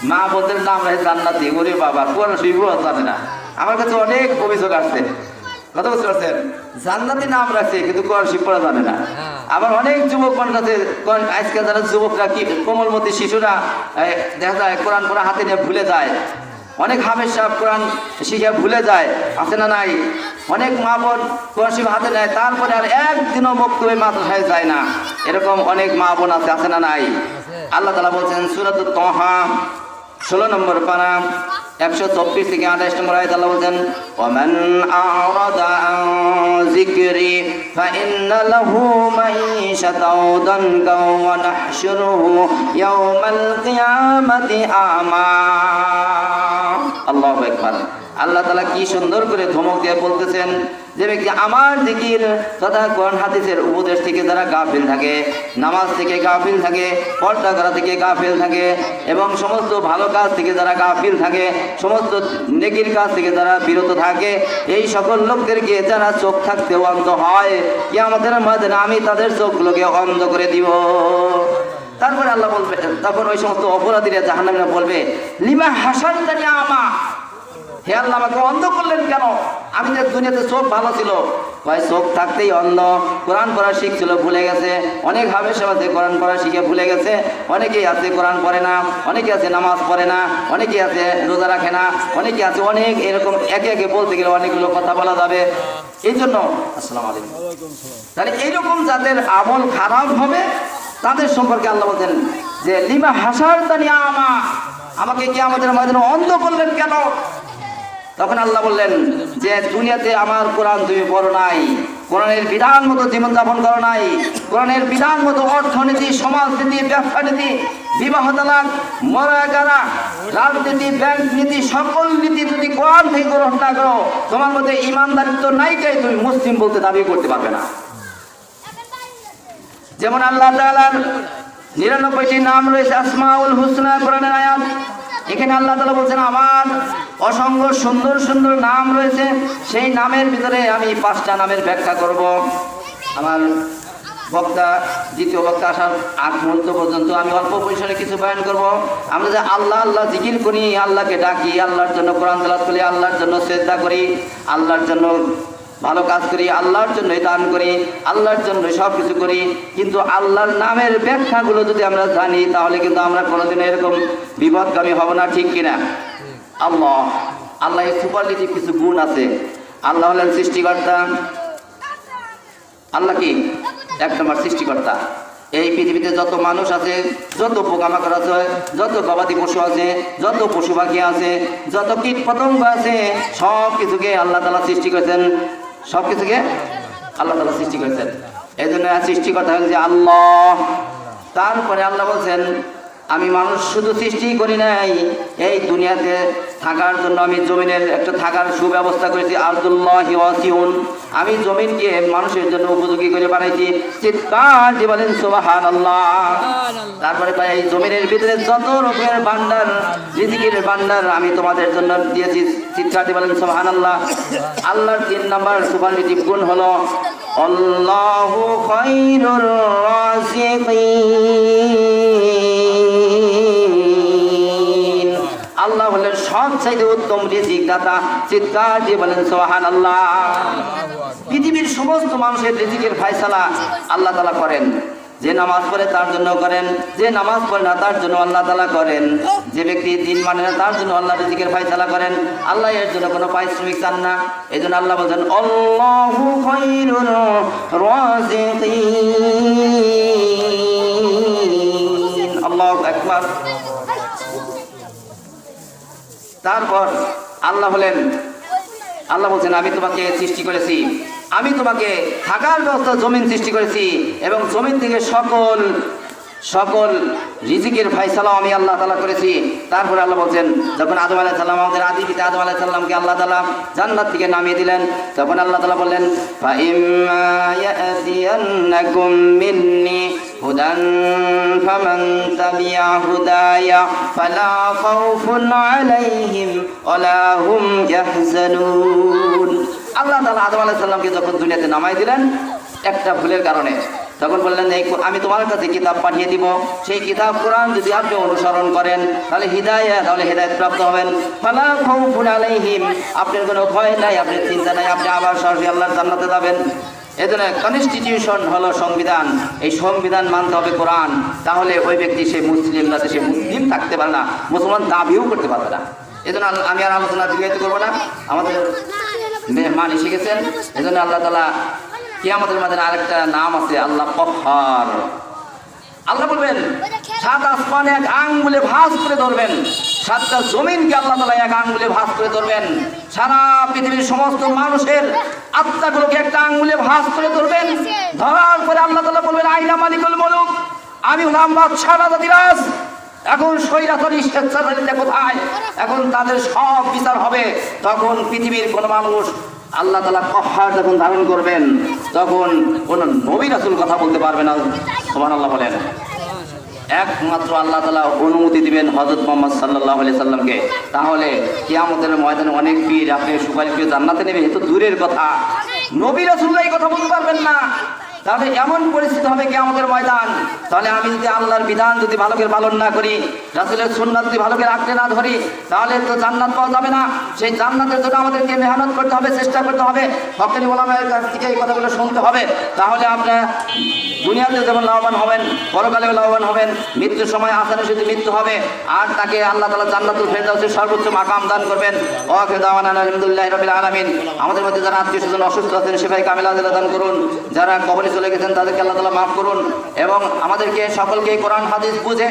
মা বোনদের নাম রাখে জান্নাতি। ওরে বাবা, কোরআন শরীফও জানে না। আমার কাছে অনেক অভিযোগ আসছে, কথা বুঝতে পারছেন? জান্নাতি নাম রাখছে কিন্তু কোরআন শরীফ পড়া জানে না। আবার অনেক যুবক মানুষ আছে, আজকাল যারা যুবকরা কি কোমলমতি শিশুরা দেখা যায় কোরআন পড়া হাতে নিয়ে ভুলে যায়। অনেক হাফেজ সাহেব কোরআন শিখে ভুলে যায়, আছে না নাই? অনেক মা বোন কোরআন শরীফ হাতে নেয়, তারপরে আর একদিনও বক্তব্যে মাদ্রাসায় যায় না। এরকম অনেক মা বোন আছে না নাই? আল্লাহ তাআলা বলছেন সূরাতুত তাহা 16 নম্বর পারা 124 থেকে 28 নম্বর আয়াত আল্লাহ বলছেন ওয়ামান আ'রাদা আন যিকরি ফাইন্না লাহু মাঈশাতাও দানকা ওয়া নাহশুরুহু ইয়াওমাল কিয়ামাতি আমা। আল্লাহু আকবার। আল্লাহ তাআলা কি সুন্দর করে ধমক দিয়ে বলতেছেন যে ব্যক্তি আমার জিকির তথা কোরআন হাদিসের উপদেশ থেকে যারা গাফিল থাকে, নামাজ থেকে গাফিল থাকে, পর্দা করা থেকে গাফিল থাকে এবং সমস্ত ভালো কাজ থেকে যারা গাফিল থাকে, সমস্ত নেকির কাজ থেকে যারা বিরত থাকে, এই সকল লোকদেরকে যারা চোখ থাকতেও অন্ধ হয়, কিয়ামতের ময়দানে আমি তাদের চোখগুলোকে অন্ধ করে দিব। তারপরে আল্লাহ বলবে, তখন ওই সমস্ত অপরাধীরা জাহান্নামীরা বলবে লিমা হাসানতানি আমা, হে আল্লাহ আমাকে অন্ধ করলেন কেন? আমি যে দুনিয়াতে চোখ ভালো ছিল, ভাই চোখ থাকতেই অন্ধ। কোরআন পড়া শিখছিল ভুলে গেছে, অনেক হাফেজ আছে কোরআন পড়া শিখে ভুলে গেছে, অনেকেই আছে কোরআন পড়ে না, অনেকে আছে নামাজ পড়ে না, অনেকেই আছে রোজা রাখে না, অনেকে আছে অনেক এরকম একে একে বলতে গেলে অনেকগুলো কথা বলা যাবে। এই জন্য আসসালামু আলাইকুম। তাহলে এইরকম যাদের আমল খারাপ হবে তাদের সম্পর্কে আল্লাহ বলছেন যে লিমা হাসারতানি আমা, আমাকে কি আমাদের ময়দানে অন্ধ করলেন কেন? তখন আল্লাহ বললেন যে দুনিয়াতে আমার কোরআন তুমি পড়ো নাই, কোরআনের বিধান মতো জীবনযাপন করো নাই, কোরআনের বিধান মতো অর্থনীতি, সমাজনীতি, ব্যবসা নীতি, বিবাহ তালাক, মরা গারা, রাজনীতি, ব্যাংক নীতি, সকল নীতি যদি কোরআন থেকে গ্রহণ না করো, তোমার মধ্যে ইমানদারিত্ব নাইটাই তুমি মুসলিম বলতে দাবি করতে পারবে না। যেমন আল্লাহ তাআলার 99টি নাম রয়েছে আসমাউল হুসনা কোরআনের আয়াত। এখানে আল্লাহ তাআলা বলছেন আমার অসংখ্য সুন্দর সুন্দর নাম রয়েছে, সেই নামের ভিতরে আমি 5টা নামের ব্যাখ্যা করব। আমার বক্তা দ্বিতীয় বক্তা আসার আগ মুহূর্ত পর্যন্ত আমি অল্প পরিসরে কিছু বয়ান করব। আমরা যে আল্লাহ আল্লাহ জিকির করি, আল্লাহকে ডাকি, আল্লাহর জন্য কোরআন তেলাওয়াত করি, আল্লাহর জন্য সিজদা করি, আল্লাহর জন্য ভালো কাজ করি, আল্লাহর জন্যই দান করি, আল্লাহর জন্য সব কিছু করি, কিন্তু আল্লাহর নামের ব্যাখ্যাগুলো যদি আমরা জানি তাহলে কিন্তু আমরা কোনোদিনও এরকম বিপদগামী হব না, ঠিক কিনা? আল্লাহ আল্লাহ সুপারলেটিভ কিছু গুণ আছে। আল্লাহ হলেন সৃষ্টিকর্তা। আল্লাহ কি? 1 নম্বর সৃষ্টিকর্তা। এই পৃথিবীতে যত মানুষ আছে, যত পোকামাকড় আছে, যত গবাদি পশু আছে, যত পশু পাখি আছে, যত কীট পতঙ্গ আছে, সব কিছুকে আল্লাহ তাআলা সৃষ্টি করেছেন। সব কিছুকে আল্লাহ তাআলা সৃষ্টি করেছেন। এই জন্য সৃষ্টিকর্তা হলেন যে আল্লাহ। তারপরে আল্লাহ বলছেন আমি মানুষ শুধু সৃষ্টি করি নাই, এই দুনিয়াতে থাকার জন্য আমি জমিনের একটা থাকার সুব্যবস্থা করেছি। আরদুল্লাহি ওয়াসিউন, আমি জমিনকে মানুষের জন্য উপযোগী করে বানাইছি। চিৎকার দিয়ে বলেন সুবহানাল্লাহ। তারপরে এই জমিনের ভিতরে যত রকমের ভান্ডার, রিজিকের ভান্ডার আমি তোমাদের জন্য দিয়েছি। চিৎকার দিয়ে বলেন সুবহানাল্লাহ। আল্লাহর 3 নম্বর সুপারলেটিভ গুণ হলো আল্লাহু খায়রুর রাযিকিন। আল্লাহ হলেন সবচাইতে উত্তম রিজিক দাতা। চিৎকার দিয়ে বলেন সুবহানাল্লাহ। পৃথিবীর সমস্ত মানুষের রিজিকের ফয়সালা আল্লাহ তাআলা করেন। যে নামাজ পড়ে তার জন্য করেন, যে নামাজ পড়ে না তার জন্য আল্লাহ তাআলা করেন, যে ব্যক্তি দিন মানে না তার জন্য আল্লাহ রিজিকের ফয়সালা করেন। আল্লাহ এর জন্য কোনো পারিশ্রমিক চান না। এই জন্য আল্লাহ বলছেন আল্লাহু খায়রুর রাযিকিন। আল্লাহু আকবার। তারপর আল্লাহ বলছেন আমি তোমাকে সৃষ্টি করেছি, আমি তোমাকে থাকার ব্যবস্থা জমিন সৃষ্টি করেছি এবং জমিন থেকে সকল রিজিকের ফয়সালা আমি আল্লাহ তাআলা করেছি। তারপরে আল্লাহ বলছেন যখন আদম আলাইহিস সালাম, আমাদের আদি পিতা আদম আলাইহিস সালামকে আল্লাহ তাআলা জান্নাত থেকে নামিয়ে দিলেন, তখন আল্লাহ তাআলা বললেন ফা ইম্মা ইয়াতিয়ান্নাকুম মিন্নি হুদান ফামান তাবিআ হুদায়া ফালা খাউফুন আলাইহিম ওয়ালা হুম ইয়াহজানুন। আল্লাহ তাআলা আদম আলাইহিস সালামকে যখন দুনিয়াতে নামাই দিলেন, একটা ভুলের কারণে। তখন বললেন এই আমি তোমার কাছে কিতাব পাঠিয়ে দিব, সেই কিতাব কোরআন যদি আপনি অনুসরণ করেন তাহলে হিদায়াত প্রাপ্ত হবেন। ফালা খাউফুন আলাইহিম, আপনার কোনো ভয় নাই, আপনার চিন্তা নাই, আপনি আবার সরাসরি আল্লাহর জান্নাতে যাবেন। এজন্য কনস্টিটিউশন হলো সংবিধান, এই সংবিধান মানতে হবে কোরআন। তাহলে ওই ব্যক্তি সে মুসলিম না, সে মুসলিম থাকতে পারে না, মুসলমান দাবিও করতে পারবে না। এজন্য আমি আর আলোচনা দীর্ঘায়িত করবো না, আমাদের মেহমান এসে গেছেন। এজন্য আল্লাহ তাআলা কিয়ামতের মাঝে আরেকটা নাম আছে, আল্লাহ কহ্হার। আল্লাহ বলবেন 7 আসমান এক আঙ্গুলে ভাঁজ করে ধরবেন, 7টা জমিনকে আল্লাহ তাআলা এক আঙ্গুলে ভাঁজ করে ধরবেন, সারা পৃথিবীর সমস্ত মানুষের আত্মাগুলোকে একটা আঙ্গুলে ভাঁজ করে ধরবেন। ধরার পরে আল্লাহ তাআলা বলবেন আইনা মালিকুল মুলুক, আমি হলাম বাদশাহ রাজাধিরাজ। এখন স্বৈরাচারী স্বেচ্ছাচারীরা কোথায়? এখন তাদের সব বিচার হবে। তখন পৃথিবীর কোন মানুষ আল্লাহ তাআলা কহ্হার যখন ধারণ করবেন, তখন কোন নবী রাসূল কথা বলতে পারবে না। সুবহানাল্লাহ বলেন। একমাত্র আল্লাহ তাআলা অনুমতি দিবেন হযরত মুহাম্মদ সাল্লাল্লাহু আলাইহি সাল্লামকে। তাহলে কিয়ামতের ময়দানে অনেক পীর আপনি সুপারিশ করে জান্নাতে নেবে, এ তো দূরের কথা। নবী রাসূলরাই কথা বলতে পারবেন না। তাহলে এমন পরিস্থিতি হবে কিয়ামতের ময়দান। তাহলে আমি যদি আল্লাহর বিধান যদি ভালো করে পালন না করি, রাসূলের সুন্নাত যদি ভালো করে আঁকড়ে না ধরি, তাহলে তো জান্নাত পাওয়া যাবে না। সেই জান্নাতের জন্য আমাদেরকে মেহনত করতে হবে, চেষ্টা করতে হবে, হকানি ওলামায়ের কাছ থেকে এই কথাগুলো শুনতে হবে। তাহলে আপনারা দুনিয়াতে যেমন লাভবান হবেন, পরকালেও লাভবান হবেন। মৃত্যুর সময় আসানে শুধু মৃত্যু হবে, আর তাকে আল্লাহ তাআলা জান্নাতুল ফেরদাউসের সর্বোচ্চ মাকাম দান করবেন। ওয়াকে দাওয়ানা আলহামদুলিল্লাহি রাব্বিল আলামিন। আমাদের মধ্যে যারা আত্মীয় স্বজন অসুস্থ আছেন সেফায়ে কামিলা দান করুন, যারা কবরে চলে গেছেন তাদেরকে আল্লাহ তাআলা মাফ করুন, এবং আমাদেরকে সকলকে কোরআন হাদিস বুঝে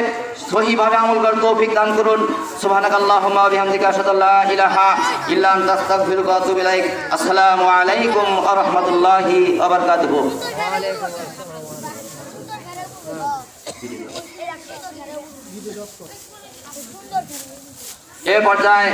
সহিভাবে আমল করার তৌফিক দান করুন। সুবহানাকাল্লাহুম্মা ওয়া বিহামদিকা আশহাদু আল্লা ইলাহা ইল্লা আনতা আস্তাগফিরুকা ওয়া আতুবু ইলাইক। আসসালামু আলাইকুম ওয়া রাহমাতুল্লাহি ওয়া বারাকাতুহু। এ পর্যায়ে